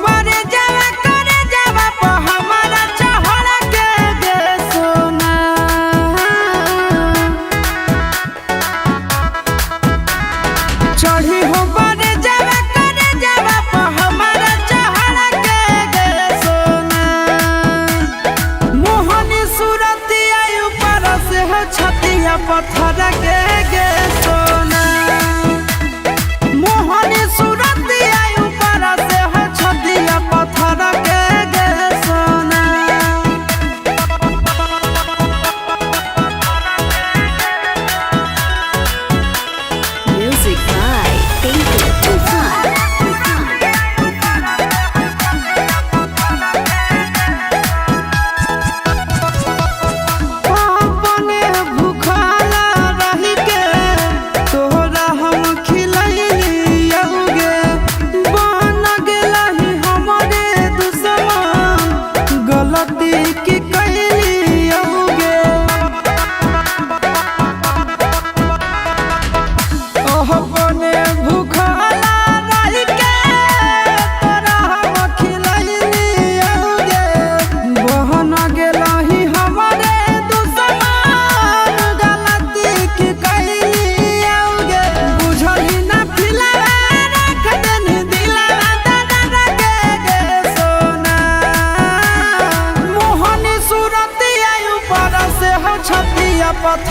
बारे जावा करे जावा प हमारा चढ़ के गे सोना। चढ़ी हो बारे जावा करे जावा प हमारा चढ़ के गे सोना। मोहनी सूरतिया ऊपर से हो छतिया पत्थर के गे सोना। मोहनी सूरतिया ऊपर से हो छतिया पत्थर के गे सोना। Music by Tinku Tufan. अपने भूखला रही के तोहरा हम खिलैलियौगे। बन गेलही हमरे दुश्मन गलती की कैलियौगे। अपने भूखला रही के तोरा हम खिलैलियौगे। बन गेलही हमरे दुश्मन गलती की कैलियौगे। बुझली ना फिलवा रख देनी दिलवा दादा के गे सोना। मोहनी सूरतिया ऊपर से हो छतिया पत्थर